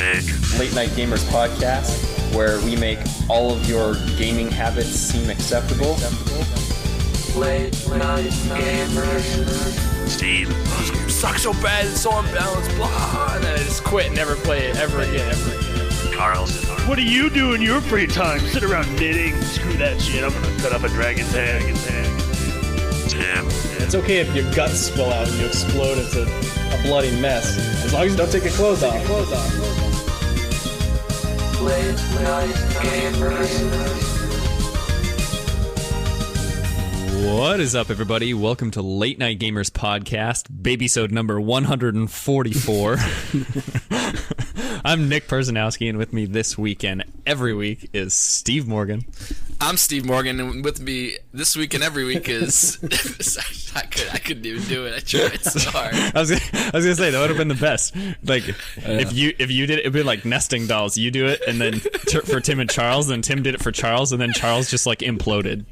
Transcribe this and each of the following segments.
Late Night Gamers podcast, where we make all of your gaming habits seem acceptable. Late Night Gamers. Steve. Sucks so bad, it's so unbalanced, blah, and then I just quit and never play it ever again. Charles. What do you do in your free time? Sit around knitting? Screw that shit, I'm gonna cut up a dragon's head. Tim. It's okay if your guts spill out and you explode into a bloody mess, as long as you don't take your clothes off. Late Night Gamers. What is up, everybody? Welcome to Late Night Gamers podcast, babysode number 144. I'm Nick Perzanowski, and with me this week and every week is Steve Morgan. I'm Steve Morgan, and with me this week and every week is... I couldn't even do it. I tried so hard. I was gonna say, that would have been the best. Like, if you did it, it'd be like nesting dolls. You do it, and then for Tim and Charles, and Tim did it for Charles, and then Charles just like imploded.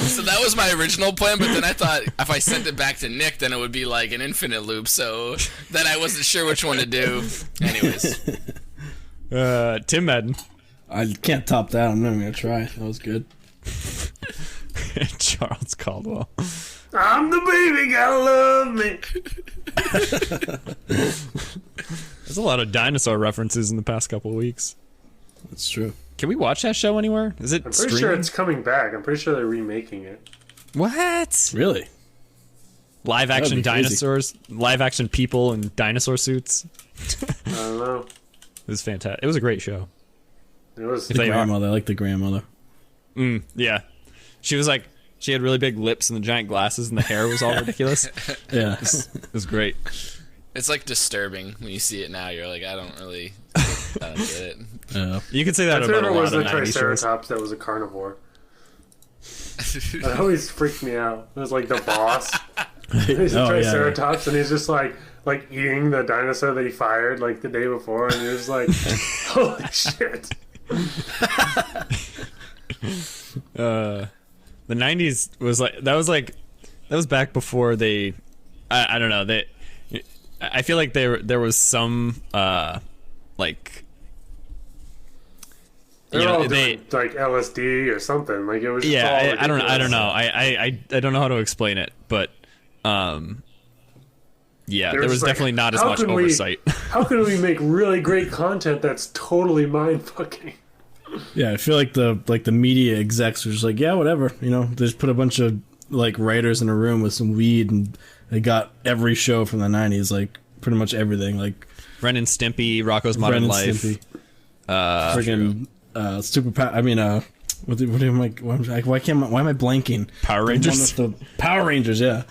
So that was my original plan, but then I thought if I sent it back to Nick, then it would be like an infinite loop, so then I wasn't sure which one to do. Anyways. Tim Madden. I can't top that. I'm not even gonna try. That was good. Charles Caldwell. I'm the baby, gotta love me. There's a lot of dinosaur references in the past couple of weeks. That's true. Can we watch that show anywhere? Is it I'm pretty streaming? sure it's coming back. I'm pretty sure they're remaking it. What? Really? Live action be crazy. dinosaurs, live action people in dinosaur suits. I don't know. It was fantastic. It was a great show. It was. If they are. Grandmother. I like the grandmother. Yeah. She was like, she had really big lips and the giant glasses and the hair was all ridiculous. Yeah. It was great. It's like disturbing when you see it now. You're like, I don't get it. You could say that My about a favorite lot was of the 90s shows. Triceratops that was a carnivore. That always freaked me out. It was like the boss. He's a Triceratops, and he's just like eating the dinosaur that he fired like the day before, and you're just like, holy shit. The 90s was like, that was back before they, I don't know, I feel like there was some like, They're all doing like LSD or something. Like it was. Just all I don't know. ridiculous. I don't know how to explain it, but yeah, there was like, definitely not as much oversight. How can we make really great content that's totally mind fucking? Yeah, I feel like the media execs were just like, yeah, whatever. You know, they just put a bunch of like writers in a room with some weed, and they got every show from the 90s, like pretty much everything, like Ren and Stimpy, Rocko's Modern Life, friggin' Superpower. I mean, why am I blanking? Power Rangers. The Power Rangers, yeah.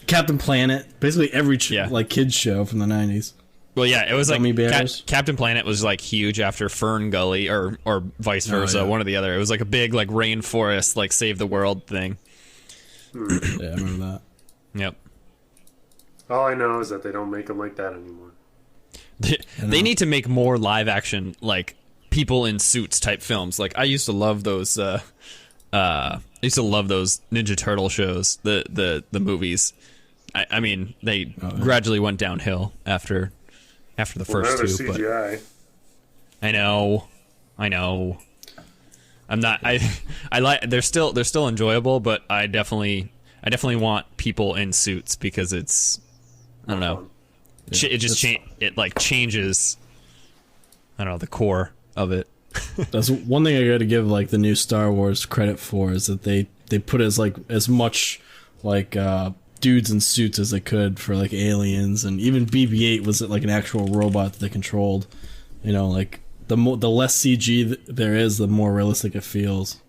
Captain Planet, basically every like kids show from the 90s. Well, yeah, it was Gummy like bears. Captain Planet was like huge after Fern Gully or vice versa, one or the other. It was like a big like rainforest, like save the world thing. Yeah, I remember that. Yep. All I know is that they don't make them like that anymore. They need to make more live action like people in suits type films. Like I used to love those. I used to love those Ninja Turtle shows. The movies. I mean, they gradually went downhill after the first two. CGI. But I know. I'm not. I like. They're still enjoyable, but I definitely want people in suits because it's. I don't know. Yeah, it just it like changes. I don't know the core of it. That's one thing I got to give like the new Star Wars credit for is that they put as much like dudes in suits as they could for like aliens, and even BB-8 was like an actual robot that they controlled. You know, like the less CG there is, the more realistic it feels.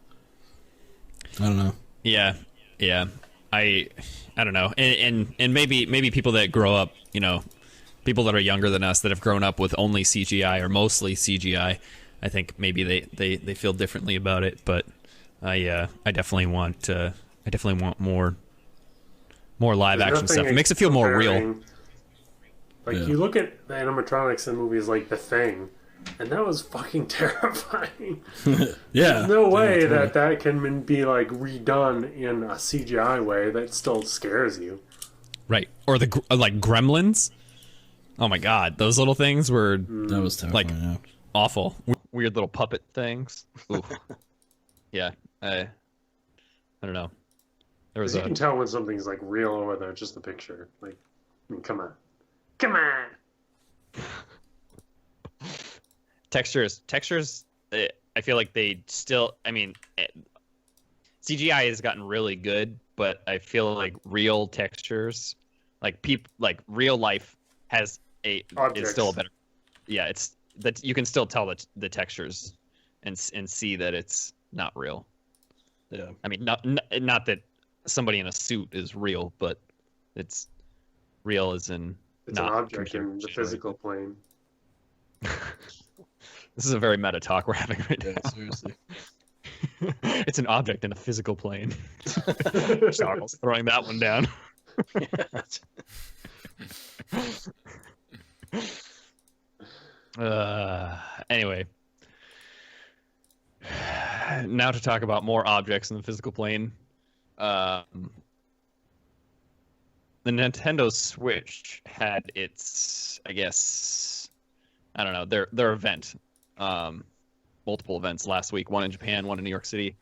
I don't know. Yeah. I don't know, and maybe people that grow up, you know, people that are younger than us that have grown up with only CGI or mostly CGI, I think maybe they feel differently about it. But I definitely want more live action stuff. It makes it feel more real. Like you look at the animatronics in movies like The Thing, and that was fucking terrifying. Yeah. There's no way that can be like redone in a CGI way that still scares you. Right. Or the like Gremlins. Oh my god, those little things were That was terrifying. like Yeah. awful. Weird little puppet things. Oof. Yeah, I don't know. There was You can tell when something's like real or whether it's just a picture. Like, I mean, come on. textures. I feel like they still. I mean, CGI has gotten really good, but I feel like real textures, like real life, is still a better. Yeah, it's that you can still tell the textures, and see that it's not real. Yeah. I mean, not that somebody in a suit is real, but it's real as in It's not an object computer in the generated. physical plane. This is a very meta talk we're having right now. Yeah, seriously. It's an object in a physical plane. Charles throwing that one down. Anyway, now to talk about more objects in the physical plane. The Nintendo Switch had its, I guess, I don't know, their event, multiple events last week, one in Japan, one in New York City,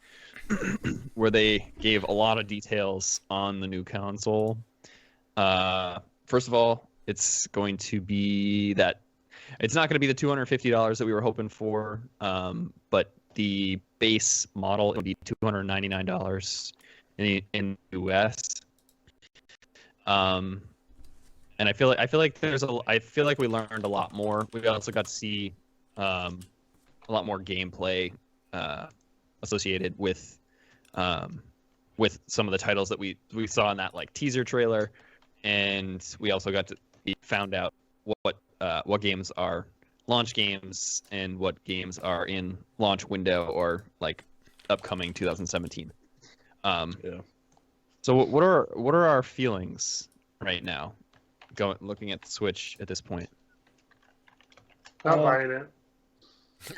where they gave a lot of details on the new console. First of all, it's going to be that it's not going to be the $250 that we were hoping for, but the base model would be $299 in the US. And I feel like we learned a lot more. We also got to see a lot more gameplay associated with some of the titles that we saw in that like teaser trailer, and we also found out what games are launch games and what games are in launch window or like upcoming 2017. Yeah. So what are our feelings right now, looking at the Switch at this point? Not buying it.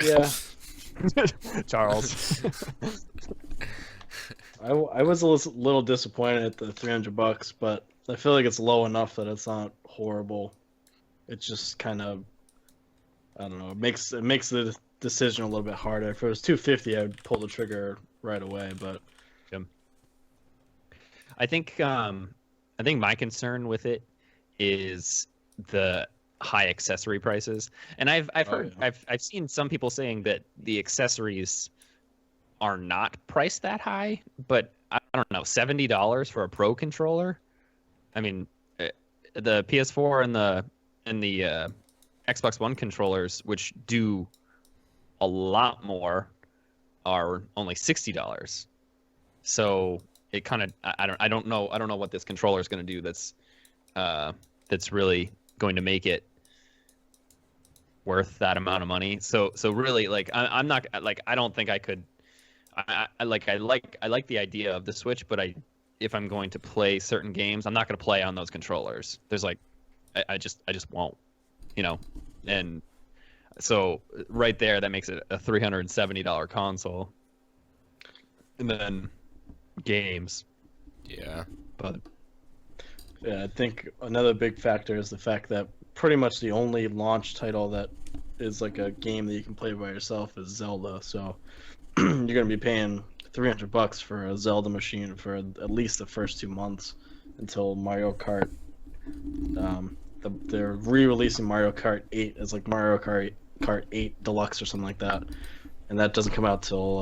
Yeah. Charles. I was a little disappointed at the $300, but I feel like it's low enough that it's not horrible. It's just kind of, I don't know. It makes the decision a little bit harder. If it was $250, I would pull the trigger right away. But I think my concern with it is the high accessory prices, and I've heard I've seen some people saying that the accessories are not priced that high, but I don't know, $70 for a Pro controller. I mean, the PS4 and the Xbox One controllers, which do a lot more, are only $60. So it kind of I don't know what this controller is going to do that's really going to make it worth that amount of money. So really, like, I'm not like, I don't think I could. I like the idea of the Switch, but if I'm going to play certain games, I'm not going to play on those controllers. There's like, I just won't, and so right there, that makes it a $370 console, and then games. Yeah. But yeah, I think another big factor is the fact that pretty much the only launch title that is like a game that you can play by yourself is Zelda. So you're gonna be paying $300 for a Zelda machine for at least the first 2 months until Mario Kart. They're re-releasing Mario Kart 8 as like Mario Kart 8 Deluxe or something like that, and that doesn't come out till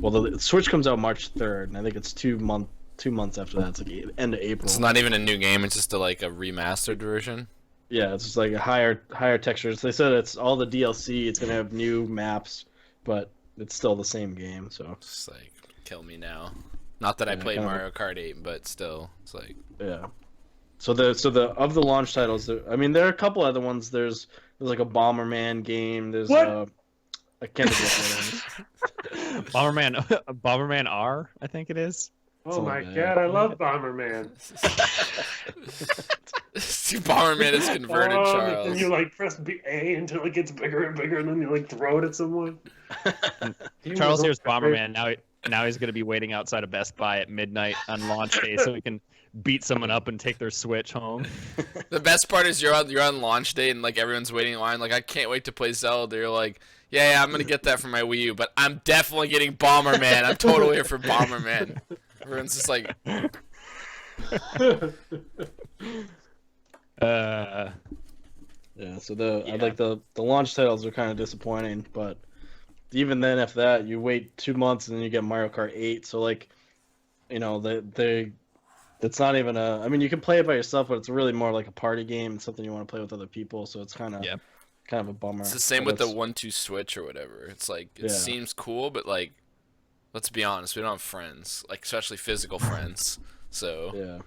the Switch comes out March 3rd, and I think it's 2 months after that. It's like end of April. It's not even a new game. It's just a remastered version. Yeah, it's just like a higher textures. They said it's all the DLC. It's gonna have new maps, but it's still the same game. So It's like, kill me now. Not that I played Mario Kart 8, but still, it's like, yeah. So the of the launch titles, I mean, there are a couple other ones. There's like a Bomberman game. There's What? I can't think of what Bomberman R, I think it is. Oh my like god, I love Bomberman. Bomberman is converted, Charles. And you like press A until it gets bigger and bigger, and then you like throw it at someone. Charles here's Bomberman. Now he's going to be waiting outside of Best Buy at midnight on launch day so he can beat someone up and take their Switch home. The best part is you're on launch day and like everyone's waiting in line. Like, I can't wait to play Zelda. You're like, yeah, I'm gonna get that for my Wii U, but I'm definitely getting Bomberman. I'm totally here for Bomberman. Everyone's just like, Yeah, so the launch titles are kind of disappointing, but even then, if that, you wait 2 months and then you get Mario Kart 8. So like, you know, it's not even a. I mean, you can play it by yourself, but it's really more like a party game and something you want to play with other people. So it's kind of a bummer. it's the same with the 1-2 Switch or whatever. It's like it seems cool, but like, let's be honest, we don't have friends, like especially physical friends. So Yeah.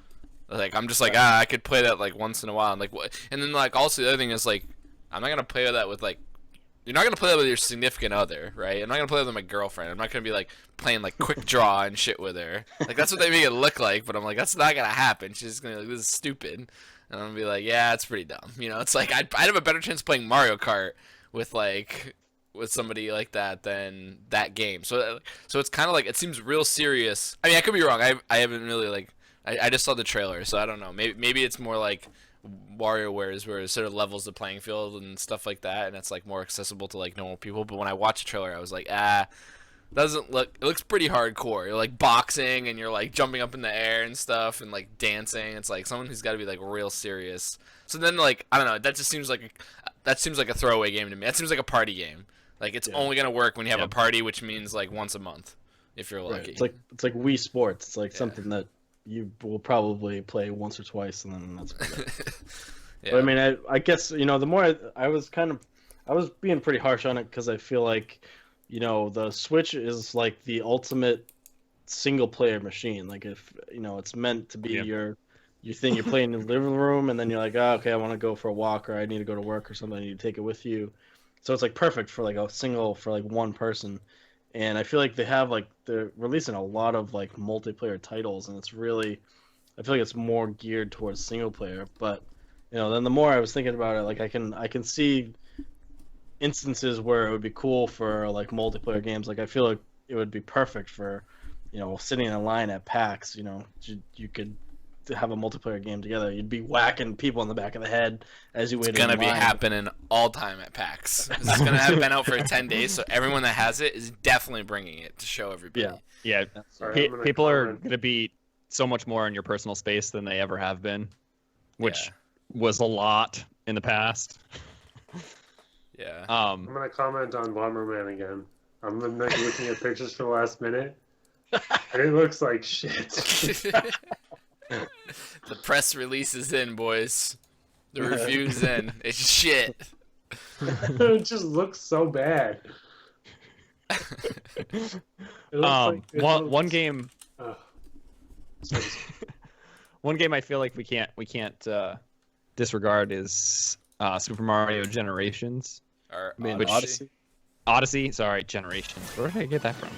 like I'm just like I could play that like once in a while, and like what? And then like also the other thing is like I'm not gonna play that with like. You're not gonna play that with your significant other, right? I'm not gonna play that with my girlfriend. I'm not gonna be like playing like quick draw and shit with her. Like that's what they make it look like, but I'm like that's not gonna happen. She's just gonna be like, this is stupid, and I'm gonna be like, yeah, it's pretty dumb. You know, it's like I'd have a better chance playing Mario Kart with somebody like that than that game. So it's kind of like it seems real serious. I mean, I could be wrong. I haven't really like I just saw the trailer, so I don't know. Maybe it's more like WarioWare where it sort of levels the playing field and stuff like that, and it's like more accessible to like normal people. But when I watched the trailer, I was like, doesn't look. It looks pretty hardcore. You're like boxing and you're like jumping up in the air and stuff and like dancing. It's like someone who's got to be like real serious. So then like I don't know. That just seems like a throwaway game to me. That seems like a party game. Like it's only gonna work when you have a party, which means like once a month, if you're lucky. Right. It's like Wii Sports. It's like something that you will probably play once or twice, and then that's about it. But I mean, I guess you know the more I was being pretty harsh on it because I feel like you know the Switch is like the ultimate single player machine. Like if you know it's meant to be your thing you're playing in the living room, and then you're like, oh, okay, I want to go for a walk or I need to go to work or something. And you take it with you, so it's like perfect for like a single for like one person. And I feel like they're releasing a lot of like multiplayer titles, and it's really, I feel like it's more geared towards single player. But you know, then the more I was thinking about it, like I can see instances where it would be cool for like multiplayer games. Like I feel like it would be perfect for, you know, sitting in a line at PAX. You know, you could have a multiplayer game together. You'd be whacking people in the back of the head as you wait. It's gonna be happening all time at PAX. It's gonna have been out for 10 days, so everyone that has it is definitely bringing it to show everybody. Yeah. People are gonna be so much more in your personal space than they ever have been, which was a lot in the past. Yeah. I'm gonna comment on Bomberman again. I'm like looking at pictures for the last minute, and it looks like shit. The press release is in, boys. The review's in. It's shit. It just looks so bad. One game. One game I feel like we can't disregard is Super Mario Generations. Odyssey. Sorry, Generations. Where did I get that from?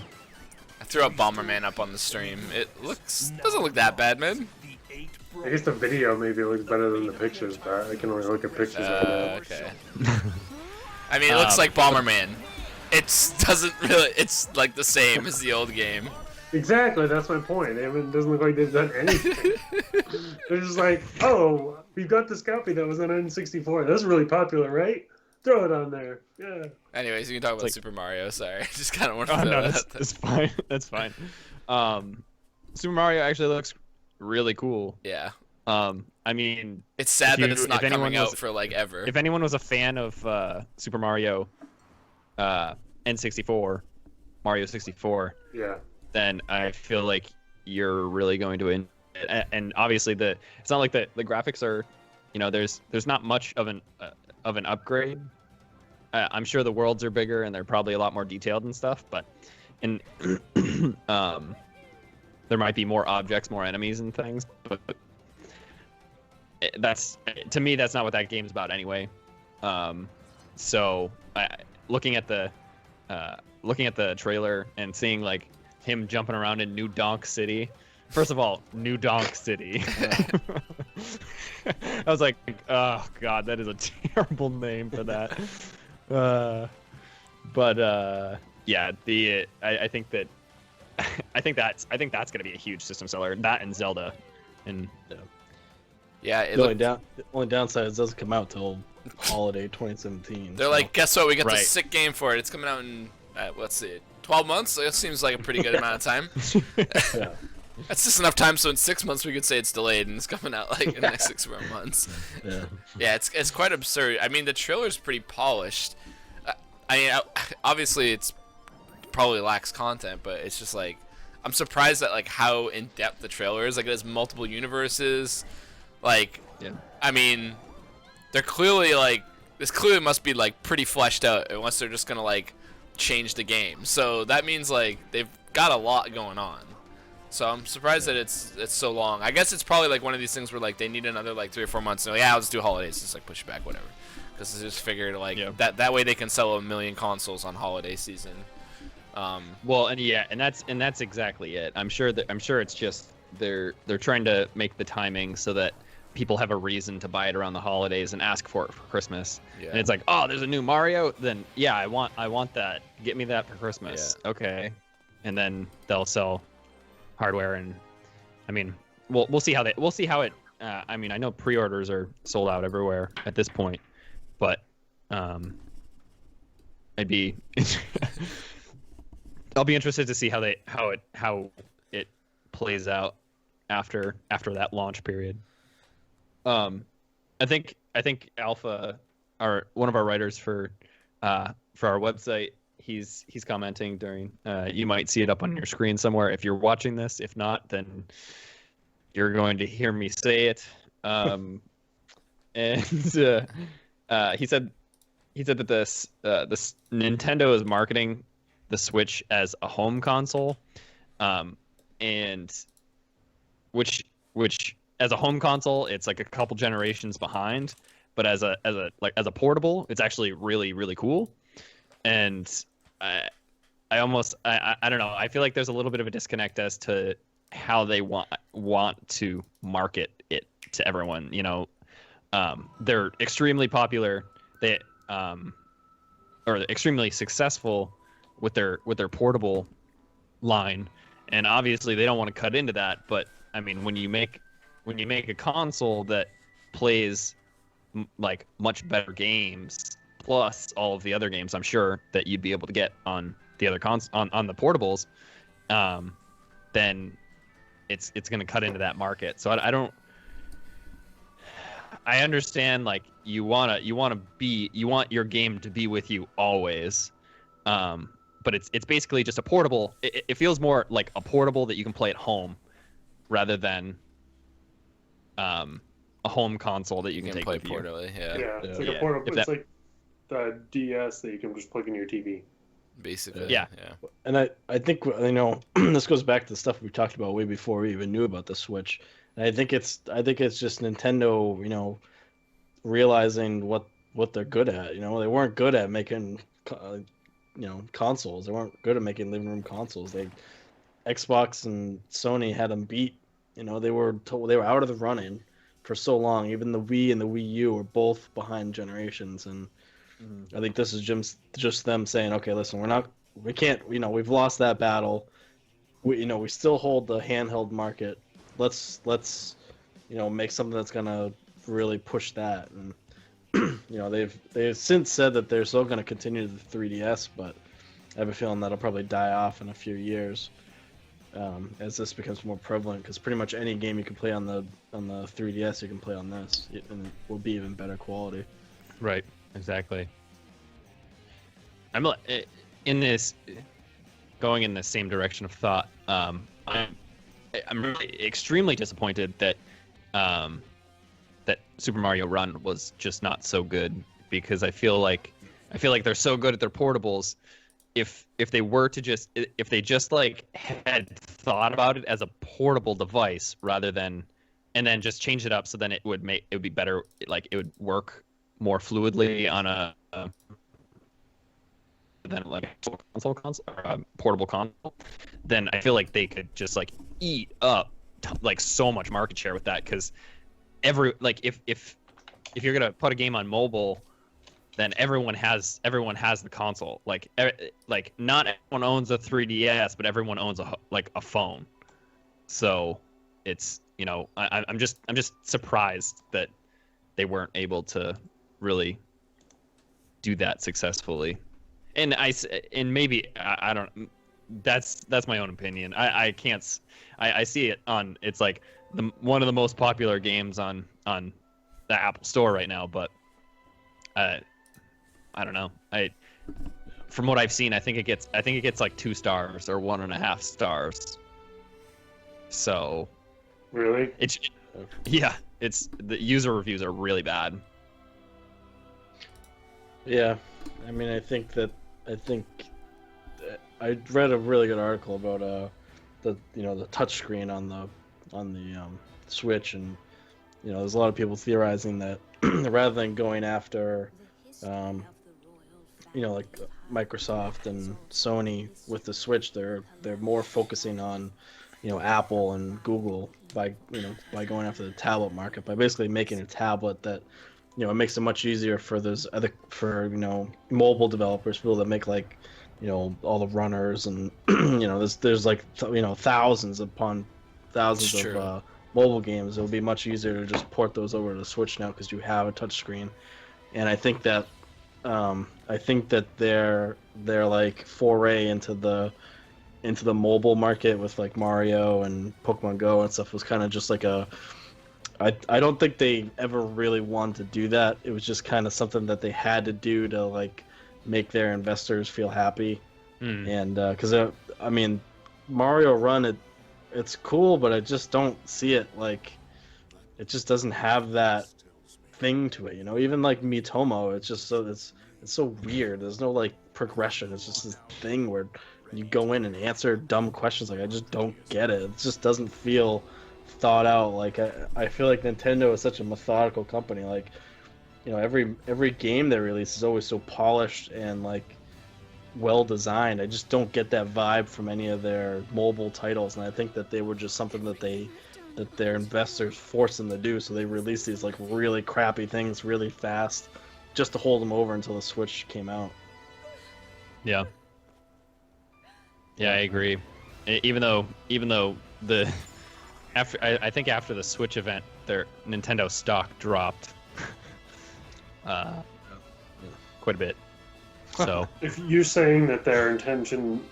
I threw up Bomberman up on the stream. It doesn't look that bad, man. I guess the video maybe looks better than the pictures, but I can only look at pictures right now. Okay. I mean, it looks like Bomberman. It doesn't really. It's like the same as the old game. Exactly, that's my point. It doesn't look like they've done anything. They're just like, oh, we've got this copy that was on N64. That's really popular, right? Throw it on there. Yeah. Anyways, you can talk about Super Mario. Sorry, I just kind of want to. Oh no, that's fine. That's fine. Super Mario actually looks really cool. Yeah. I mean, it's sad that it's not coming out for like ever. If anyone was a fan of Super Mario N64, Mario 64, then I feel like you're really going to enjoy it. And obviously it's not like the graphics are, you know, there's not much of an upgrade. I'm sure the worlds are bigger and they're probably a lot more detailed and stuff, but there might be more objects, more enemies and things, but to me that's not what that game's about anyway. So looking at the trailer and seeing like him jumping around in New Donk City. First of all, New Donk City. I was like, oh god, that is a terrible name for that. Yeah, I think that's gonna be a huge system seller. That and Zelda. And Yeah, The only downside is it doesn't come out till holiday 2017. they're like, guess what? We got the Right. sick game for it. It's coming out in let's see, 12 months. That seems like a pretty good amount of time. yeah. That's just enough time. So in 6 months we could say it's delayed and it's coming out like in the next 6 more months. Yeah. Yeah, it's quite absurd. I mean, the trailer's pretty polished. I mean, obviously it's probably lacks content, but it's just like I'm surprised at like how in depth the trailer is. Like it has multiple universes. Like, I mean, they're clearly like this clearly must be like pretty fleshed out unless they're just gonna like change the game. So that means like they've got a lot going on. So I'm surprised that it's so long. I guess it's probably like one of these things where like they need another like 3 or 4 months. And they're like, yeah, let's do holidays. Just like push it back, whatever. Because they just figured like that way they can sell 1 million consoles on holiday season. Well, and that's exactly it. I'm sure it's just they're trying to make the timing so that people have a reason to buy it around the holidays and ask for it for Christmas. Yeah. And it's like, oh, there's a new Mario, then yeah, I want that. Get me that for Christmas. Yeah. Okay. And then they'll sell hardware, and I mean, we'll see how it. I mean, I know pre-orders are sold out everywhere at this point, but I'll be interested to see how it plays out after that launch period. I think Alpha, one of our writers for our website, he's commenting during. You might see it up on your screen somewhere if you're watching this. If not, then you're going to hear me say it. And he said that this Nintendo is marketing the Switch as a home console, and which as a home console, it's like a couple generations behind, but as a portable, it's actually really, really cool. And I don't know. I feel like there's a little bit of a disconnect as to how they want to market it to everyone. You know, they're extremely popular. They or extremely successful with their portable line, and obviously they don't want to cut into that. But I mean, when you make a console that plays like much better games, plus all of the other games, I'm sure that you'd be able to get on the other on the portables, then it's going to cut into that market. So I understand, like, you want your game to be with you always, but it's basically just a portable. It feels more like a portable that you can play at home rather than a home console that you can take play with portably. Yeah, it's like Yeah. a portable. If It's that- like the DS that you can just plug into your TV. Basically. Yeah. And I think, you know, this goes back to the stuff we talked about way before we even knew about the Switch. And I think it's just Nintendo, you know, realizing what they're good at. You know, they weren't good at making, consoles. They weren't good at making living room consoles. Xbox and Sony had them beat. You know, they were out of the running for so long. Even the Wii and the Wii U were both behind generations, and I think this is just them saying, okay, listen, we can't, you know, we've lost that battle. We still hold the handheld market. Let's make something that's gonna really push that. And you know, they've since said that they're still gonna continue the 3DS, but I have a feeling that'll probably die off in a few years as this becomes more prevalent. Because pretty much any game you can play on the 3DS, you can play on this, and it will be even better quality. Right. Exactly. I'm in this going in the same direction of thought. I'm really extremely disappointed that that Super Mario Run was just not so good, because I feel like they're so good at their portables. If they just like had thought about it as a portable device rather than, and then just change it up so then it would be better, like it would work more fluidly on a than like a portable console, then I feel like they could just like eat up like so much market share with that. Because if you're gonna put a game on mobile, then everyone has the console. Like not everyone owns a 3DS, but everyone owns a phone. So it's you know, I'm just surprised that they weren't able to really do that successfully. And maybe I don't. That's my own opinion. I can't. I see it on. It's like one of the most popular games on the Apple Store right now. But I don't know. From what I've seen, I think it gets like 2 stars or 1.5 stars. So. Really? Yeah. It's the user reviews are really bad. Yeah, I mean, I think I read a really good article about the touchscreen on the Switch, and there's a lot of people theorizing that rather than going after like Microsoft and Sony with the Switch, they're more focusing on Apple and Google by going after the tablet market, by basically making a tablet that it makes it much easier for mobile developers, people that make like all the runners, and there's like thousands upon thousands of mobile games. It'll be much easier to just port those over to the Switch now because you have a touchscreen. And I think that their like foray into the mobile market with like Mario and Pokemon Go and stuff was kind of just like I don't think they ever really wanted to do that. It was just kind of something that they had to do to like make their investors feel happy. And because I mean, Mario Run, it's cool, but I just don't see it like, it just doesn't have that thing to it. Even like Miitomo, it's just it's so weird. There's no like progression. It's just this thing where you go in and answer dumb questions. Like, I just don't get it. It just doesn't feel thought out. Like I feel like Nintendo is such a methodical company. Like, every game they release is always so polished and like well designed. I just don't get that vibe from any of their mobile titles, and I think that they were just something that their investors forced them to do. So they released these like really crappy things really fast just to hold them over until the Switch came out. Yeah, I agree. Even though the I think after the Switch event, their Nintendo stock dropped quite a bit. So if you're saying that their intention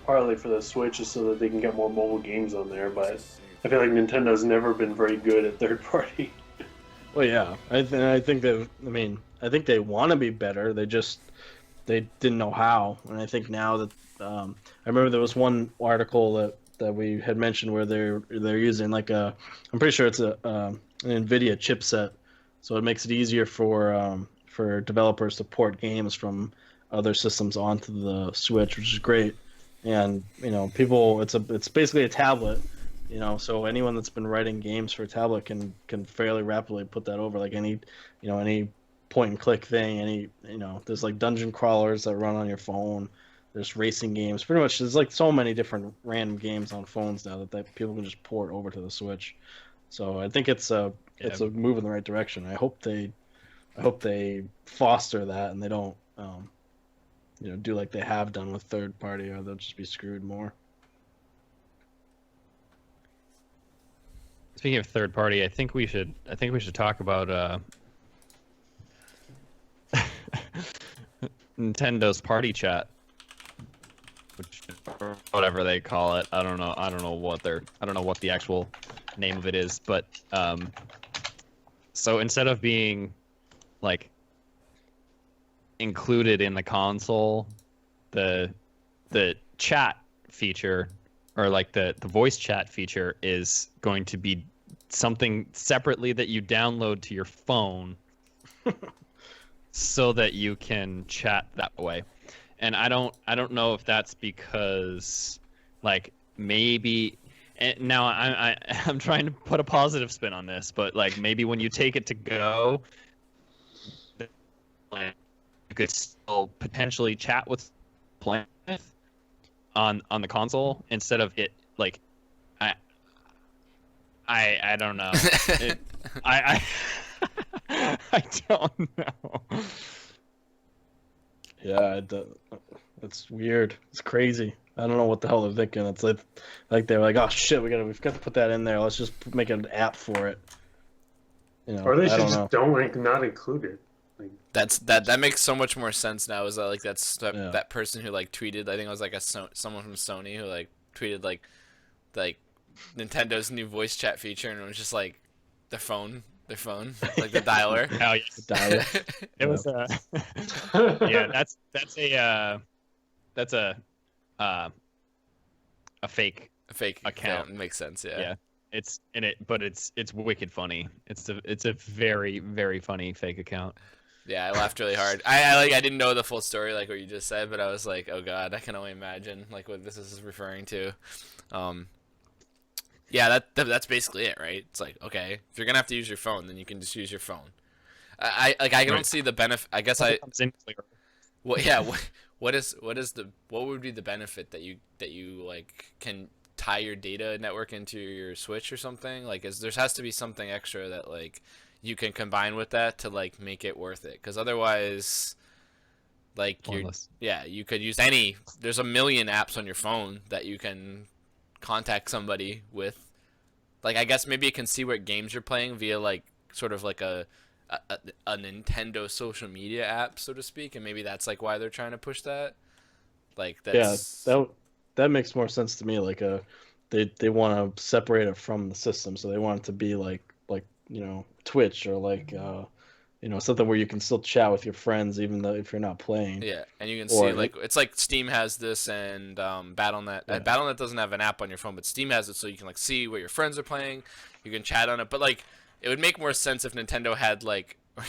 partly for the Switch is so that they can get more mobile games on there, but I feel like Nintendo's never been very good at third party. Well, yeah, I think they want to be better. They didn't know how, and I think now that I remember there was one article that we had mentioned where they're using like I'm pretty sure it's an NVIDIA chipset, so it makes it easier for developers to port games from other systems onto the Switch, which is great. And people, it's basically a tablet, so anyone that's been writing games for a tablet can fairly rapidly put that over. Like any point and click thing, there's like dungeon crawlers that run on your phone. There's racing games. Pretty much, there's like so many different random games on phones now that people can just port over to the Switch. So I think it's a move in the right direction. I hope they foster that and they don't do like they have done with third party, or they'll just be screwed more. speaking of third party, I think we should talk about Nintendo's Party Chat, which whatever they call it. I don't know what the actual name of it is, but so instead of being like included in the console, the chat feature, or like the voice chat feature, is going to be something separately that you download to your phone so that you can chat that way. And I don't know if that's because like maybe, and now I'm trying to put a positive spin on this, but like maybe when you take it to go, like, you could still potentially chat with playing with on the console instead of it like I don't know. I don't know. Yeah, it's weird. It's crazy. I don't know what the hell they're thinking. It's like they're like, oh shit, we've got to put that in there. Let's just make an app for it. Or they I should don't just know. not include it. That makes so much more sense now. Is that like that person who like tweeted? I think it was like someone from Sony who like tweeted like Nintendo's new voice chat feature, and it was just like their phone, like the dialer. Oh yes, The dialer. it was. Yeah, that's a fake account. Makes sense. Yeah, but it's wicked funny. It's a very, very funny fake account. Yeah, I laughed really hard. I didn't know the full story like what you just said, but I was like, oh god, I can only imagine like what this is referring to. Yeah, that's basically it, right? It's like, okay, if you're gonna have to use your phone, then you can just use your phone. I don't see the benefit. I guess Well, yeah. What would be the benefit that you like can tie your data network into your Switch or something? Like, there has to be something extra that like you can combine with that to like make it worth it. Because otherwise, like you could use there's a million apps on your phone that you can contact somebody with. Like, I guess maybe it can see what games you're playing via like sort of like a Nintendo social media app, so to speak, and maybe that's like why they're trying to push that. Like that's that makes more sense to me. Like they want to separate it from the system, so they want it to be like Twitch or like something where you can still chat with your friends even though if you're not playing. Yeah, and you can see like it's like Steam has this and Battle.net. Battle.net doesn't have an app on your phone, but Steam has it, so you can like see what your friends are playing. You can chat on it, but like it would make more sense if Nintendo had like I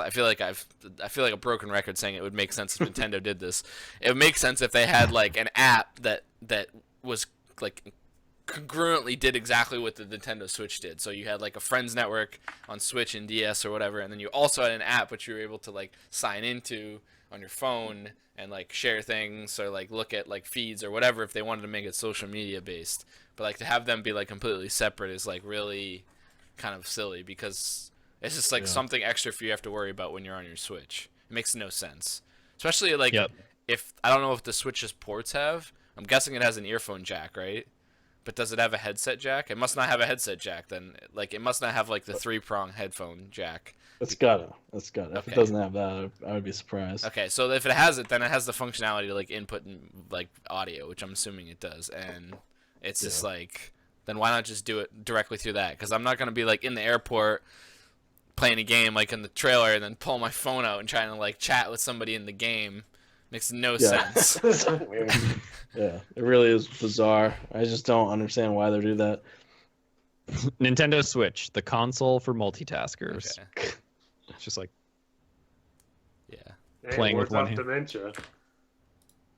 feel like a broken record saying it would make sense if Nintendo did this. It would make sense if they had like an app that was like congruently did exactly what the Nintendo Switch did. So you had like a friends network on Switch and DS or whatever, and then you also had an app which you were able to like sign into on your phone and like share things or like look at like feeds or whatever if they wanted to make it social media based. But like to have them be like completely separate is like really kind of silly because it's just like something extra for you have to worry about when you're on your Switch. It makes no sense. Especially like if I don't know if the Switch's ports have. I'm guessing it has an earphone jack, right? But does it have a headset jack? It must not have a headset jack then. Like it must not have like the 3-prong headphone jack. It's gotta. Okay. If it doesn't have that, I would be surprised. Okay, so if it has it, then it has the functionality to like input like audio, which I'm assuming it does. And it's just like, then why not just do it directly through that? Because I'm not gonna be like in the airport playing a game like in the trailer and then pull my phone out and trying to like chat with somebody in the game. Makes no sense. So weird. Yeah, it really is bizarre. I just don't understand why they do that. Nintendo Switch, the console for multitaskers. Okay. It's just like Playing with one hand. dementia.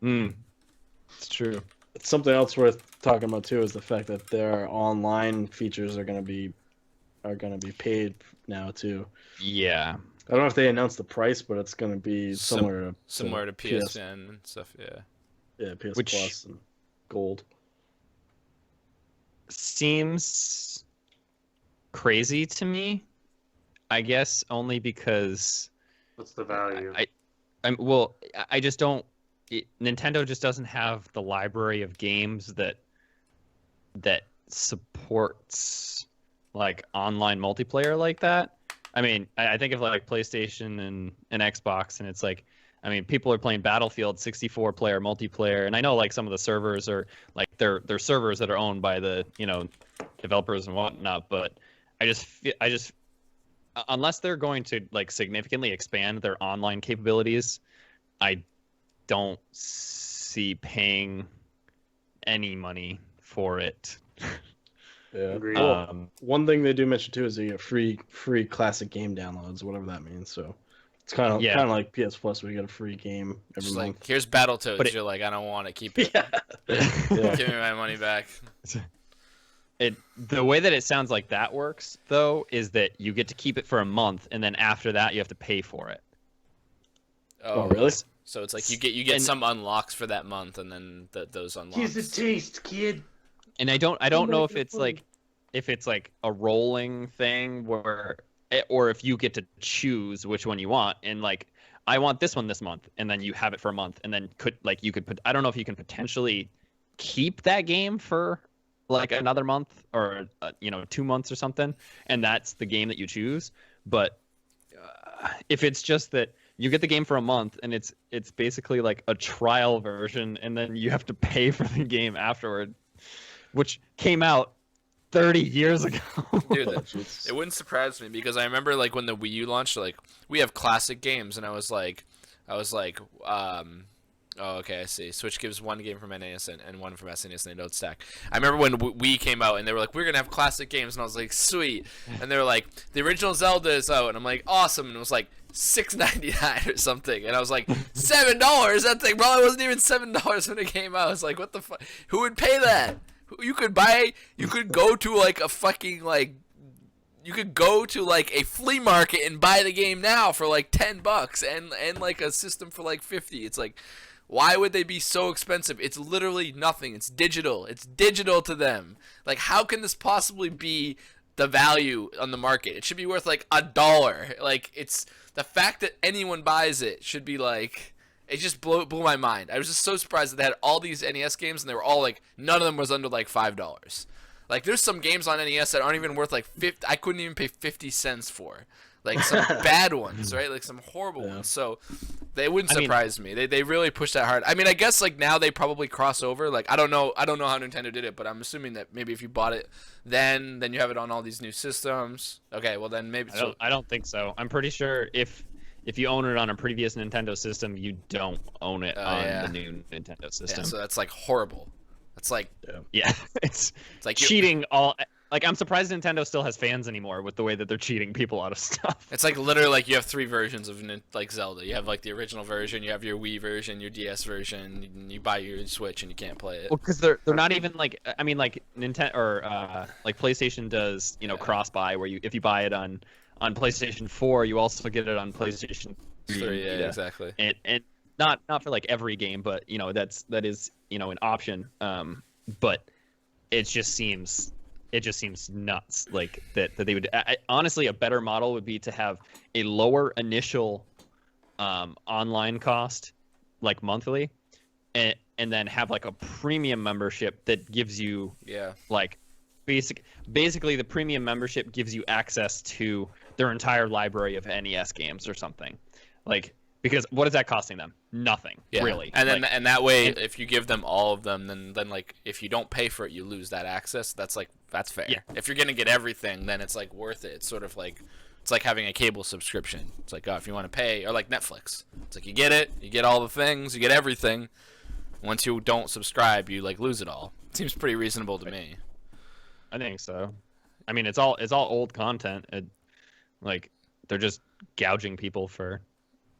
It's true. Something else worth talking about too is the fact that their online features are gonna be paid now too. Yeah. I don't know if they announced the price, but it's gonna be similar to PSN and stuff. Yeah. Yeah, PS Which Plus and Gold. Seems crazy to me. I guess only because What's the value? I just don't. Nintendo just doesn't have the library of games that supports like online multiplayer like that. I mean, I think of like PlayStation and Xbox, and it's like, I mean, people are playing Battlefield 64-player multiplayer, and I know like some of the servers are like they're servers that are owned by the developers and whatnot, but I just unless they're going to like significantly expand their online capabilities, I don't see paying any money for it. Yeah. Agreed. One thing they do mention too is you get free classic game downloads, whatever that means. So it's kind of like PS Plus, where you get a free game every month. Like, here's Battletoads. You're like, I don't want to keep it. Give me my money back. The way that it sounds like that works, though, is that you get to keep it for a month, and then after that, you have to pay for it. Oh, really? So it's like you get some unlocks for that month, and then those unlocks. Here's a taste, kid. And I don't know if it's like a rolling thing where or if you get to choose which one you want, and like I want this one this month, and then you have it for a month, and then you could put, I don't know if you can potentially keep that game for like another month or 2 months or something, and that's the game that you choose. But if it's just that you get the game for a month and it's basically like a trial version, and then you have to pay for the game afterward, which came out 30 years ago. Dude, it wouldn't surprise me, because I remember like when the Wii U launched, like we have classic games, and I was like, oh, okay, I see. Switch gives one game from NES and one from SNES, and they don't stack. I remember when Wii came out, and they were like, we're going to have classic games, and I was like, sweet. And they were like, the original Zelda is out, and I'm like, awesome. And it was like $6.99 or something, and I was like, $7? That thing probably wasn't even $7 when it came out. I was like, what the fuck? Who would pay that? You could go to like a fucking like, you could go to like a flea market and buy the game now for like $10 and like a system for like $50. It's like, why would they be so expensive? It's literally nothing. It's digital. It's digital to them. Like, how can this possibly be the value on the market? It should be worth like $1. Like, it's the fact that anyone buys it should be like, it just blew my mind. I was just so surprised that they had all these NES games, and they were all like, none of them was under like $5. Like, there's some games on NES that aren't even worth like 50. I couldn't even pay 50 cents for. Like some bad ones, right? Like some horrible ones. So they wouldn't surprise me. They really pushed that hard. I mean, I guess like now they probably cross over. Like I don't know how Nintendo did it, but I'm assuming that maybe if you bought it then you have it on all these new systems. Okay, well then maybe. I don't think so. I'm pretty sure if you own it on a previous Nintendo system, you don't own it on the new Nintendo system. Yeah, so that's like horrible. It's like it's like cheating all. Like, I'm surprised Nintendo still has fans anymore with the way that they're cheating people out of stuff. It's like literally like you have 3 versions of like Zelda. You have like the original version, you have your Wii version, your DS version, and you buy your Switch and you can't play it. Well, because they're not even like, I mean, like Nintendo or like PlayStation does, cross buy, where if you buy it on PlayStation 4, you also get it on PlayStation 3. Yeah, exactly. And not for like every game, but that is an option. But it just seems nuts, like that they would. Honestly, a better model would be to have a lower initial online cost, like monthly, and then have like a premium membership that gives you like basically the premium membership gives you access to their entire library of NES games or something, like. Because what is that costing them? Nothing, really. And then and that way, if you give them all of them, then like if you don't pay for it, you lose that access. That's fair. Yeah. If you're gonna get everything, then it's like worth it. It's sort of like having a cable subscription. It's like, oh, if you want to pay, or like Netflix. It's like you get it, you get all the things, you get everything. Once you don't subscribe, you like lose it all. It seems pretty reasonable to me. I think so. I mean, it's all old content. Like they're just gouging people for.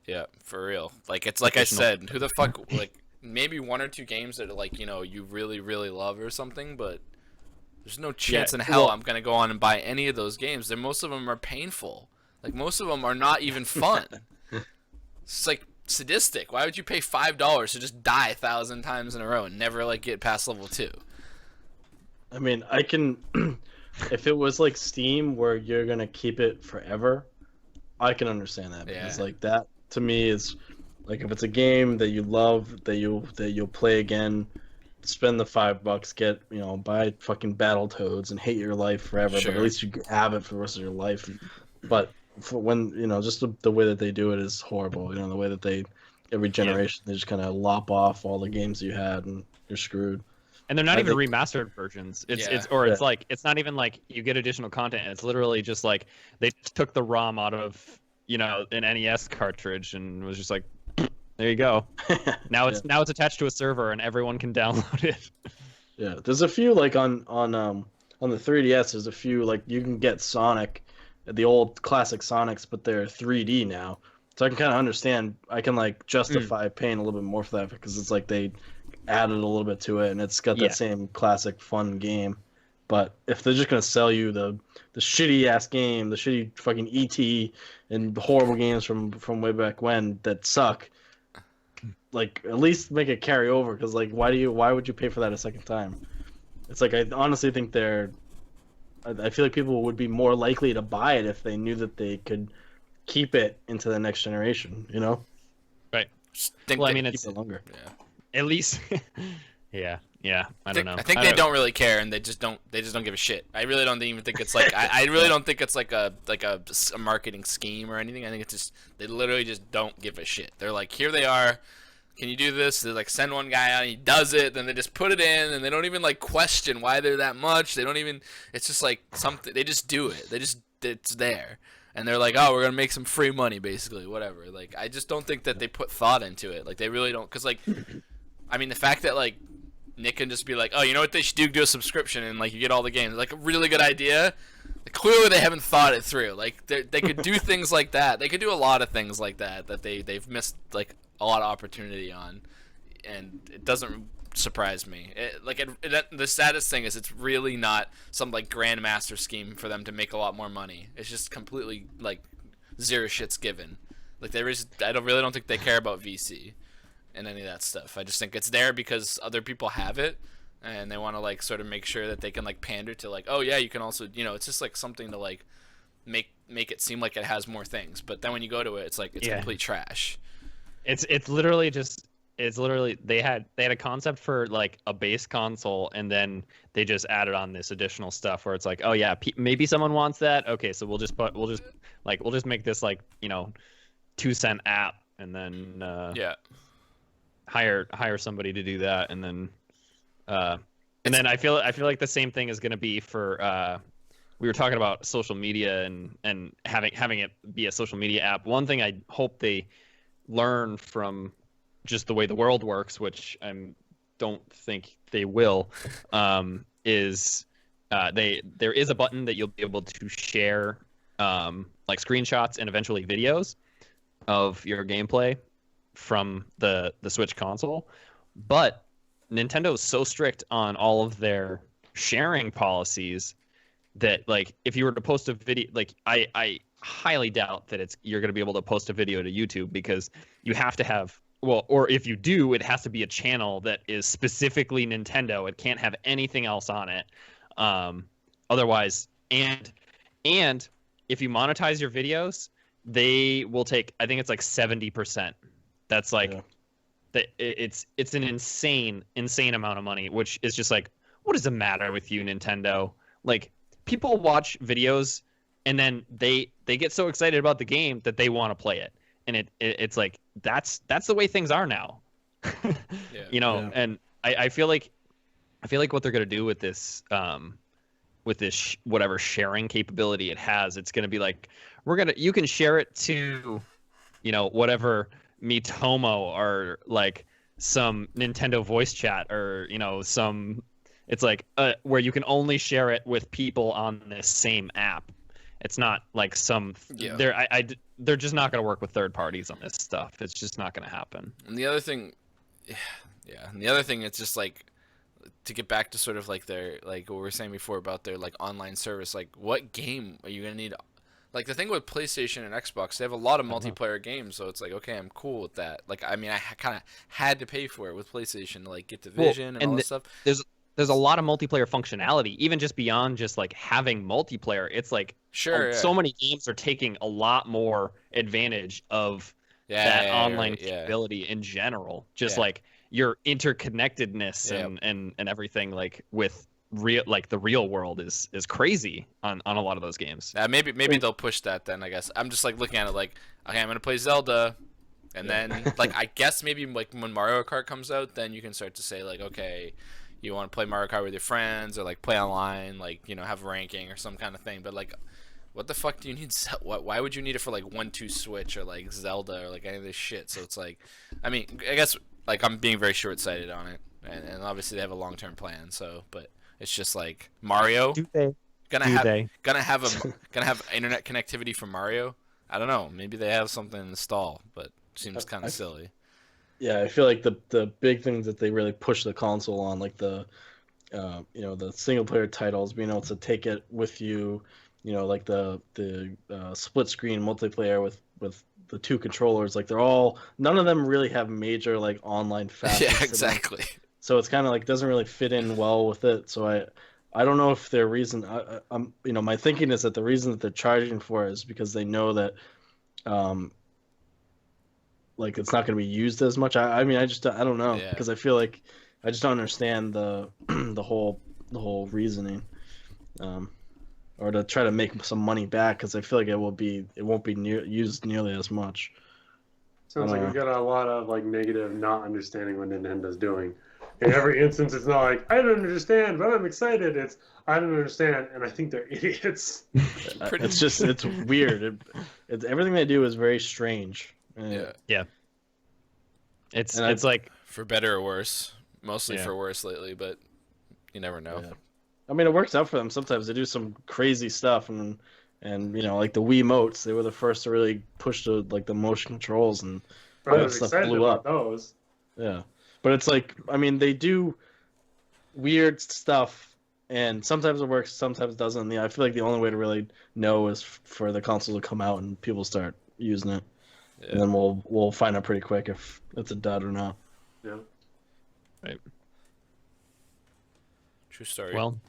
Yeah, for real. Like, it's like I said, who the fuck, like, maybe 1 or 2 games that, like, you really, really love or something, but there's no chance in hell I'm going to go on and buy any of those games. Most of them are painful. Like, most of them are not even fun. It's, like, sadistic. Why would you pay $5 to just die 1,000 times in a row and never, like, get past level 2? I mean, I can... if it was, like, Steam, where you're going to keep it forever, I can understand that. Because, like, that... to me is like, if it's a game that you love, that you'll play again, spend the $5, get buy fucking Battletoads and hate your life forever. Sure. But at least you have it for the rest of your life. But for when just the way that they do it is horrible. The way that they every generation they just kind of lop off all the games you had and you're screwed. And they're not even remastered versions. It's like it's not even like you get additional content. It's literally just like they took the ROM out of an NES cartridge and was just like, there you go. Now it's attached to a server and everyone can download it. Yeah, there's a few like on the 3DS. There's a few like you can get Sonic, the old classic Sonics, but they're 3D now. So I can kind of understand. I can like justify paying a little bit more for that because it's like they added a little bit to it and it's got that same classic fun game. But if they're just gonna sell you the shitty ass game, the shitty fucking ET and horrible games from way back when that suck, like at least make it carry over. Because like why would you pay for that a second time? It's like I honestly think they're I feel like people would be more likely to buy it if they knew that they could keep it into the next generation. You know, Right. Think Well, I they- mean, keep it's it longer. at least. Yeah. I don't know. I think they don't really care, and they just don't give a shit. I really don't even think it's like I really don't think it's like a marketing scheme or anything. I think it's just they literally just don't give a shit. They're like, here they are. Can you do this? They like send one guy out, and he does it. Then they just put it in, and they don't even like question why they're that much. They don't even. It's just like something. They just do it. It's there, and they're like, oh, we're gonna make some free money, basically, whatever. Like I just don't think that they put thought into it. Like they really don't, cause like, I mean, the fact that like Nick can just be like, oh, you know what they should do a subscription and like you get all the games. Like a really good idea. Like, clearly they haven't thought it through. Like they could do things like that. They could do a lot of things like that they've missed like a lot of opportunity on, and it doesn't surprise me. The saddest thing is it's really not some like grandmaster scheme for them to make a lot more money. It's just completely like zero shits given. Like I don't think they care about VC and any of that stuff. I just think it's there because other people have it, and they want to like sort of make sure that they can like pander to like, oh yeah, you can also, you know, it's just like something to like make it seem like it has more things. But then when you go to it, it's like it's complete trash. It's literally they had a concept for like a base console, and then they just added on this additional stuff where it's like, oh yeah, maybe someone wants that. Okay, so we'll just make this like, you know, 2-cent app, and then hire somebody to do that, and then I feel like the same thing is going to be for we were talking about social media and having it be a social media app. One thing I hope they learn from just the way the world works, which I don't think they will, is there is a button that you'll be able to share like screenshots and eventually videos of your gameplay from the Switch console. But Nintendo is so strict on all of their sharing policies that like if you were to post a video, like I highly doubt that you're going to be able to post a video to YouTube, because you have to have, well, or if you do, it has to be a channel that is specifically Nintendo. It can't have anything else on it. Otherwise, and if you monetize your videos, they will take, I think it's like 70%. That's like, it's an insane amount of money, which is just like, what does the matter with you, Nintendo? Like, people watch videos and then they get so excited about the game that they want to play it, and it's like that's the way things are now. You know, and I feel like what they're gonna do with this whatever sharing capability it has, it's gonna be like you can share it to, you know, whatever Miitomo or like some Nintendo voice chat, or you know, some, it's like where you can only share it with people on this same app. It's not like they're just not going to work with third parties on this stuff. It's just not going to happen. And the other thing, it's just like, to get back to sort of like their, like what we were saying before about their like online service, like what game are you going to need? Like the thing with PlayStation and Xbox, they have a lot of multiplayer games, so it's like, okay, I'm cool with that. Like, I mean, I kind of had to pay for it with PlayStation to like get Division and all this stuff. There's a lot of multiplayer functionality, even just beyond just like having multiplayer. It's like so many games are taking a lot more advantage of that online capability in general. Just like your interconnectedness and everything, like with the real world is crazy on a lot of those games. Maybe they'll push that then, I guess. I'm just like looking at it like, okay, I'm gonna play Zelda, and then like I guess maybe like when Mario Kart comes out, then you can start to say like, okay, you want to play Mario Kart with your friends, or like play online, like, you know, have ranking or some kind of thing. But like, what the fuck do you need? Why would you need it for like 1-2 Switch or like Zelda or like any of this shit? So it's like, I mean, I guess like I'm being very short-sighted on it, and obviously they have a long-term plan. So, but it's just like Mario gonna have internet connectivity for Mario. I don't know. Maybe they have something in the stall, but it seems kind of silly. Yeah, I feel like the big things that they really push the console on, like the you know, the single player titles, being able to take it with you, you know, like the split screen multiplayer with the two controllers, like none of them really have major like online facets. Yeah, exactly. So it's kind of like doesn't really fit in well with it. So I don't know if their reason. I'm my thinking is that the reason that they're charging for it is because they know that, like it's not going to be used as much. I mean, I don't know because I feel like I just don't understand the the whole reasoning, or to try to make some money back because I feel like it won't be used nearly as much. Sounds like we got a lot of like negative not understanding what Nintendo's doing. In every instance, it's not like I don't understand, but I'm excited. It's I don't understand, and I think they're idiots. It's weird. It's everything they do is very strange. Yeah. It's like for better or worse. Mostly for worse lately, but you never know. Yeah. I mean, it works out for them. Sometimes they do some crazy stuff, and like the Wiimotes, they were the first to really push the motion controls, and that stuff blew up. Those. Yeah, but it's like, I mean, they do weird stuff, and sometimes it works, sometimes it doesn't. I feel like the only way to really know is for the console to come out and people start using it, and then we'll find out pretty quick if it's a dud or not. Yeah. Right. True story. Well,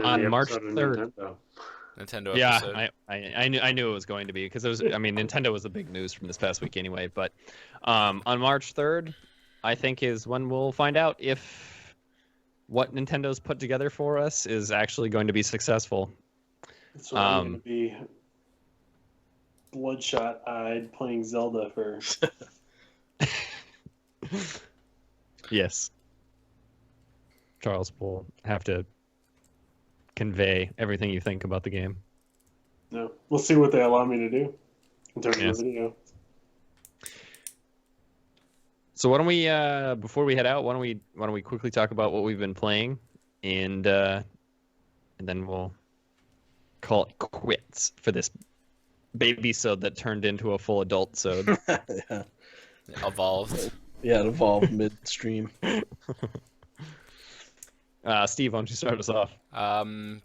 on March 3rd. Nintendo yeah, episode. I knew it was going to be because it was. I mean, Nintendo was the big news from this past week anyway. But on March 3rd, I think is when we'll find out if what Nintendo's put together for us is actually going to be successful. So I'm going to be bloodshot-eyed playing Zelda for. Yes. Charles will have to convey everything you think about the game. No, we'll see what they allow me to do in terms of video. So why don't we, before we head out, why don't we quickly talk about what we've been playing, and then we'll call it quits for this baby-sode that turned into a full adult-sode. Yeah. Evolved. Yeah, it evolved midstream. Steve, why don't you start us off? Man,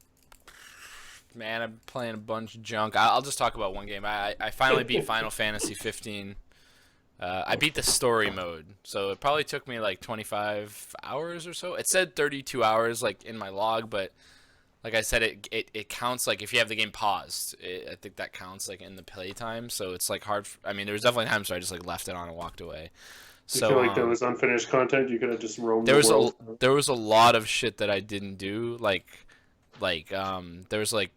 I'm playing a bunch of junk. I'll just talk about one game. I finally beat Final Fantasy 15. I beat the story mode, so it probably took me like 25 hours or so. It said 32 hours like in my log, but like I said, it counts like if you have the game paused. I think that counts like in the playtime, so it's like hard. I mean, there was definitely times where I just like left it on and walked away. So, you feel like there was unfinished content? You could have just roamed there the was world. there was a lot of shit that I didn't do. There's like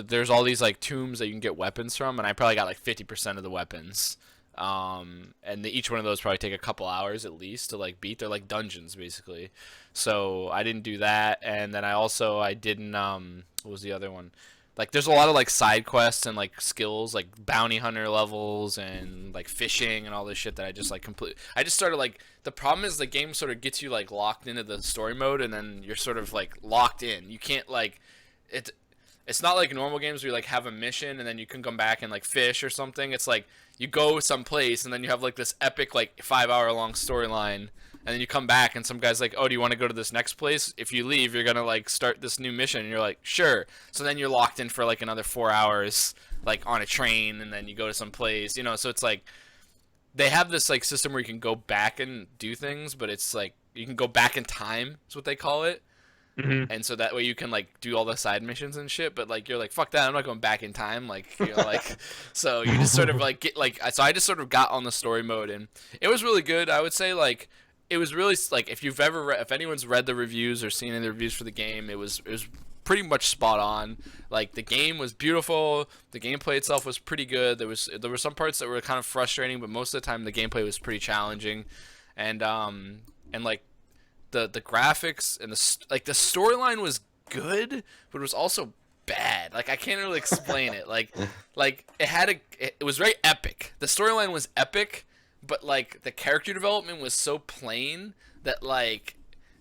there's all these like tombs that you can get weapons from, and I probably got like 50% of the weapons. And each one of those probably take a couple hours at least to like beat. They're like dungeons basically. So I didn't do that, and then I didn't what was the other one? Like there's a lot of like side quests and like skills like bounty hunter levels and like fishing and all this shit that I just like I just started like the problem is the game sort of gets you like locked into the story mode, and then you're sort of like locked in. You can't like it's not like normal games where you like have a mission and then you can come back and like fish or something. It's like you go someplace and then you have like this epic like 5-hour long storyline, and then you come back and some guy's like, oh, do you want to go to this next place? If you leave, you're gonna like start this new mission, and you're like, sure. So then you're locked in for like another 4 hours like on a train, and then you go to some place, so it's like they have this like system where you can go back and do things, but it's like you can go back in time is what they call it. Mm-hmm. And so that way you can like do all the side missions and shit, but like you're like, fuck that, I'm not going back in time, like like so you just sort of like get like, so I just sort of got on the story mode, and it was really good. I would say like it was really like if anyone's read the reviews or seen any of the reviews for the game, it was pretty much spot on. Like the game was beautiful, the gameplay itself was pretty good. There were some parts that were kind of frustrating, but most of the time the gameplay was pretty challenging, and like the graphics and the storyline was good, but it was also bad. Like I can't really explain it. Like it was very epic. The storyline was epic, but like the character development was so plain that like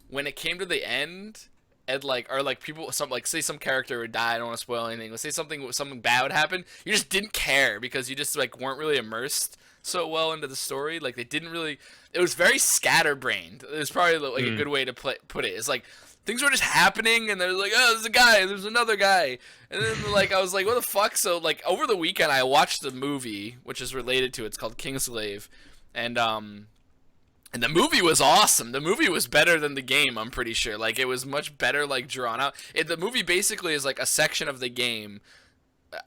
when it came to the end, and like or like people say some character would die. I don't want to spoil anything. Let's say something bad would happen. You just didn't care because you just like weren't really immersed so well into the story. Like they didn't really. It was very scatterbrained. It was probably like a good way to put it. It's like things were just happening, and there's like, oh, there's a guy, there's another guy, and then like I was like, what the fuck? So like over the weekend, I watched the movie, which is related to it. It's called Kingslave, and And the movie was awesome. The movie was better than the game, I'm pretty sure. Like, it was much better, like, drawn out. The movie basically is, like, a section of the game.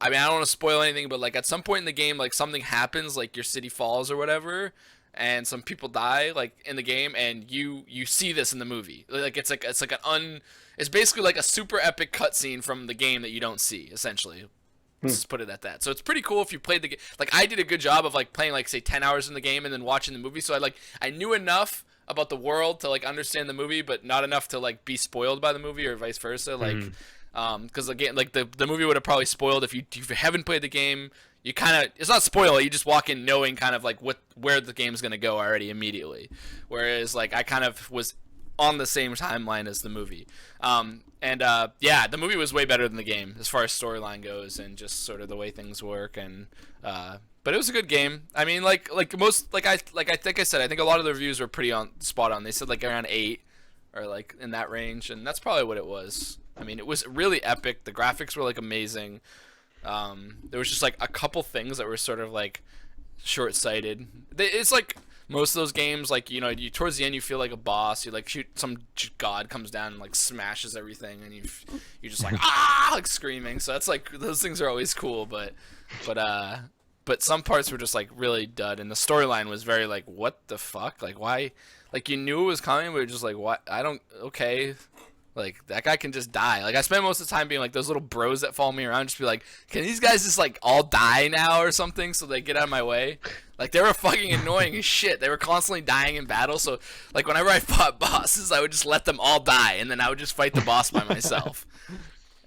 I mean, I don't want to spoil anything, but, like, at some point in the game, like, something happens, like, your city falls or whatever, and some people die, like, in the game, and you see this in the movie. Like, it's basically like a super epic cutscene from the game that you don't see, essentially. Let's just put it at that. So it's pretty cool if you played the game. Like, I did a good job of, like, playing, like, say 10 hours in the game and then watching the movie. So I knew enough about the world to, like, understand the movie, but not enough to, like, be spoiled by the movie or vice versa. Like, because again, like, the movie would have probably spoiled if you haven't played the game. You kind of, it's not spoil, you just walk in knowing kind of like where the game's going to go already immediately. Whereas, like, I kind of was on the same timeline as the movie. Yeah, the movie was way better than the game as far as storyline goes and just sort of the way things work. And but it was a good game. I mean, I think I said, I think a lot of the reviews were pretty spot on. They said like around 8 or like in that range, and that's probably what it was. I mean, it was really epic. The graphics were like amazing. There was just like a couple things that were sort of like short-sighted. It's like most of those games, like, you know, you towards the end you feel like a boss. You like shoot, some god comes down and like smashes everything, and you're just like like screaming. So that's like, those things are always cool, but some parts were just like really dud, and the storyline was very like, what the fuck, like, why, like, you knew it was coming, but you're just like, what, okay. Like, that guy can just die. Like, I spend most of the time being like, those little bros that follow me around, just be like, can these guys just, like, all die now or something so they get out of my way? Like, they were fucking annoying as shit. They were constantly dying in battle, so, like, whenever I fought bosses, I would just let them all die, and then I would just fight the boss by myself.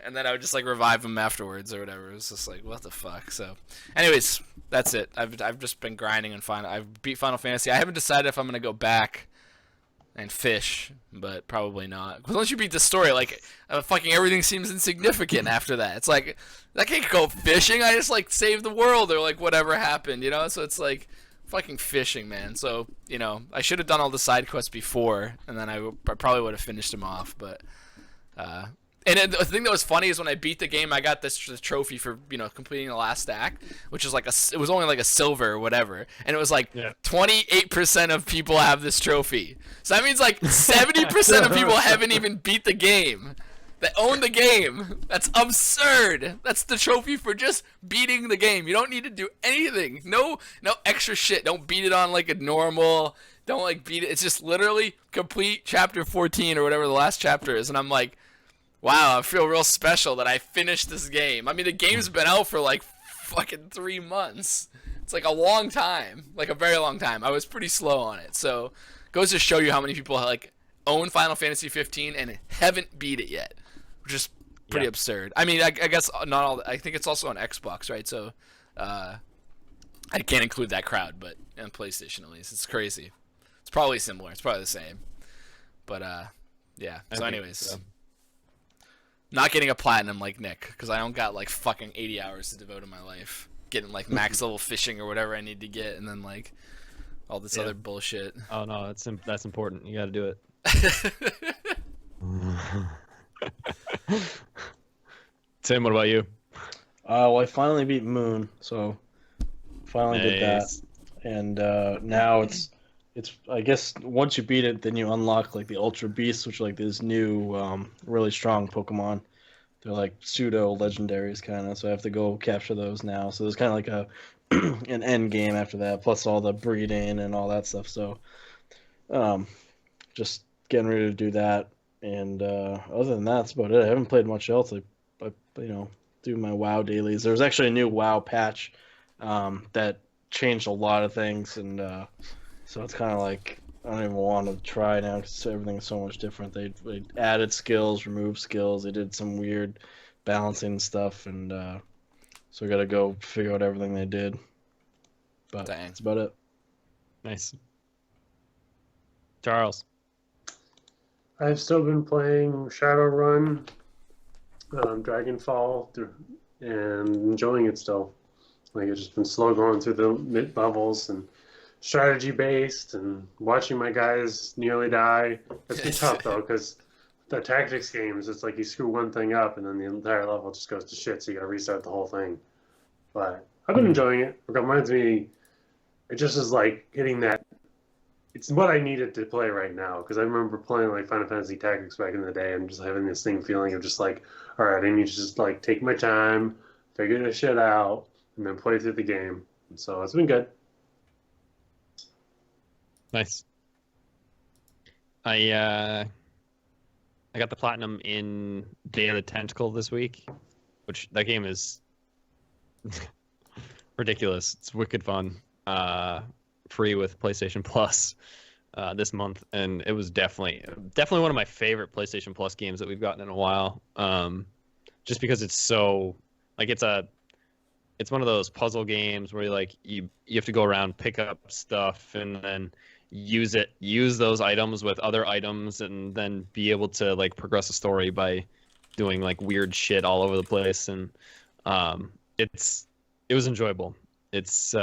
And then I would just, like, revive them afterwards or whatever. It was just like, what the fuck? So, anyways, that's it. I've just been grinding and I've beat Final Fantasy. I haven't decided if I'm going to go back and fish, but probably not. Because once you beat the story, like, fucking everything seems insignificant after that. It's like, I can't go fishing, I just, like, save the world, or, like, whatever happened, you know? So it's like, fucking fishing, man. So, you know, I should have done all the side quests before, and then I probably would have finished them off, but, and then the thing that was funny is when I beat the game, I got this trophy for, you know, completing the last act, which is like it was only like a silver or whatever, and it was like 28% of people have this trophy. So that means like 70% of people haven't even beat the game. That own the game. That's absurd. That's the trophy for just beating the game. You don't need to do anything. No extra shit. Don't beat it on like a normal. Don't like beat it. It's just literally complete chapter 14 or whatever the last chapter is, and I'm like, wow, I feel real special that I finished this game. I mean, the game's been out for like fucking 3 months. It's like a long time, like a very long time. I was pretty slow on it, so goes to show you how many people like own Final Fantasy 15 and haven't beat it yet, which is pretty absurd. I mean, I guess not all. I think it's also on Xbox, right? So I can't include that crowd, but on PlayStation at least, it's crazy. It's probably similar. It's probably the same, but yeah. So anyways. Not getting a platinum like Nick, because I don't got like fucking 80 hours to devote to my life. Getting like max level fishing or whatever I need to get, and then like all this other bullshit. Oh no, that's important. You got to do it. Tim, what about you? Well, I finally beat Moon, so finally did that, and now it's I guess once you beat it, then you unlock like the Ultra Beasts, which are like this new really strong Pokemon. They're like pseudo legendaries kind of, so I have to go capture those now. So there's kind of like an end game after that, plus all the breeding and all that stuff. So just getting ready to do that, and other than that, that's about it. I haven't played much else. I you know, do my WoW dailies. There was actually a new WoW patch that changed a lot of things, and so it's kind of like I don't even want to try now because everything's so much different. They added skills, removed skills. They did some weird balancing stuff, and so I got to go figure out everything they did. But that's about it. Nice. Charles. I've still been playing Shadowrun, Dragonfall, and enjoying it still. Like, it's just been slow going through the mid levels and strategy based, and watching my guys nearly die. It's been tough though, because the tactics games, it's like you screw one thing up and then the entire level just goes to shit, so you gotta restart the whole thing. But I've been enjoying it. It reminds me, it just is like hitting that it's what I needed to play right now, because I remember playing like Final Fantasy Tactics back in the day and just having this same feeling of just like, all right, I need to just like take my time, figure this shit out, and then play through the game. And so it's been good. Nice. I got the platinum in Day of the Tentacle this week, which that game is ridiculous. It's wicked fun. Free with PlayStation Plus this month, and it was definitely one of my favorite PlayStation Plus games that we've gotten in a while. Just because it's so like it's one of those puzzle games where you have to go around, pick up stuff, and then use those items with other items, and then be able to like progress the story by doing like weird shit all over the place. And it was enjoyable. It's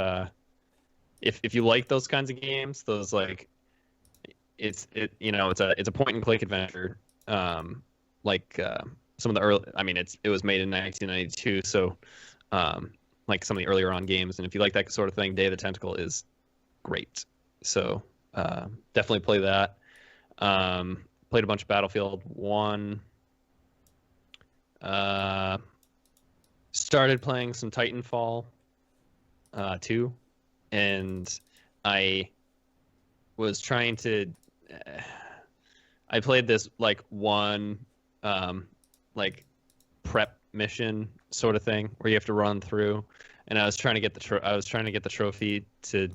if you like those kinds of games, those like it's a point and click adventure, some of the early, I mean it was made in 1992, so like some of the earlier on games, and if you like that sort of thing, Day of the Tentacle is great. So definitely play that. Played a bunch of Battlefield 1. Started playing some Titanfall 2, and I was trying to I played this like one like prep mission sort of thing where you have to run through, and I was trying to get the trophy to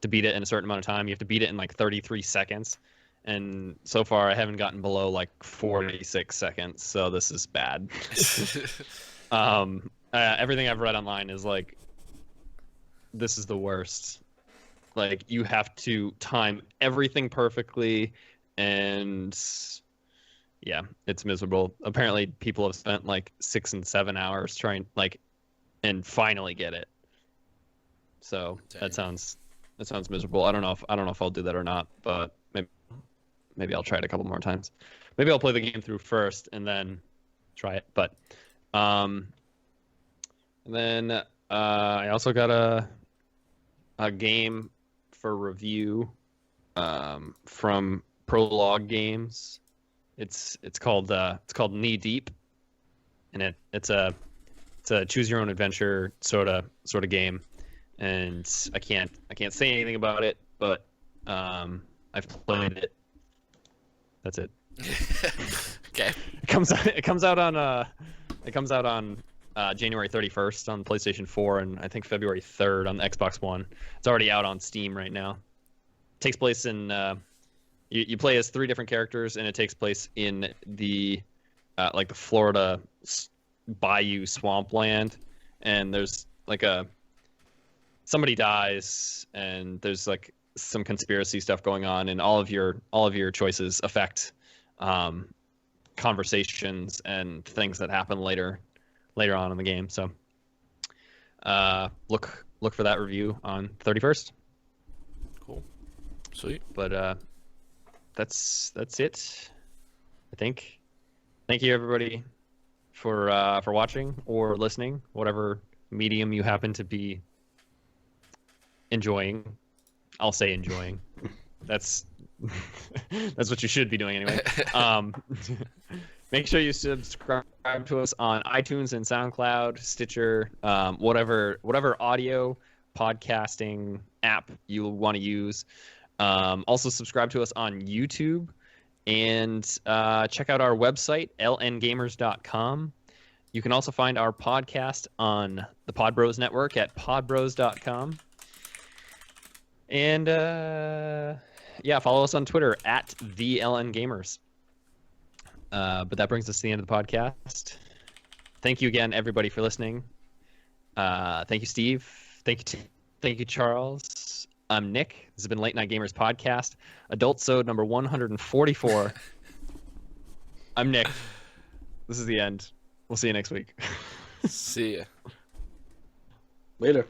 beat it in a certain amount of time. You have to beat it in like 33 seconds, and so far I haven't gotten below like 46 seconds, so this is bad. Everything I've read online is like, this is the worst. Like, you have to time everything perfectly, and yeah, it's miserable. Apparently people have spent like 6 and 7 hours trying and finally get it. So that sounds miserable. I don't know if I'll do that or not, but maybe I'll try it a couple more times. Maybe I'll play the game through first and then try it. But and then I also got a game for review from Prologue Games. It's called Knee Deep, and it's a choose your own adventure sort of game. And I can't say anything about it, but I've played it. That's it. Okay. It comes out on January 31st on PlayStation 4, and I think February 3rd on the Xbox One. It's already out on Steam right now. It takes place in you play as 3 different characters, and it takes place in the like the Florida bayou swampland, and there's like somebody dies, and there's like some conspiracy stuff going on, and all of your choices affect conversations and things that happen later on in the game. So look for that review on 31st. Cool. Sweet. But that's it, I think. Thank you, everybody, for watching or listening, whatever medium you happen to be enjoying. I'll say enjoying. That's what you should be doing anyway. Make sure you subscribe to us on iTunes and SoundCloud, Stitcher, whatever audio podcasting app you want to use. Also subscribe to us on YouTube, and check out our website, lngamers.com. You can also find our podcast on the Podbros Network at podbros.com. And follow us on Twitter at the LN Gamers. But that brings us to the end of the podcast. Thank you again, everybody, for listening. Thank you, Steve. Thank you, Charles. I'm Nick. This has been Late Night Gamers Podcast, Adult-sode number 144. I'm Nick. This is the end. We'll see you next week. See ya. Later.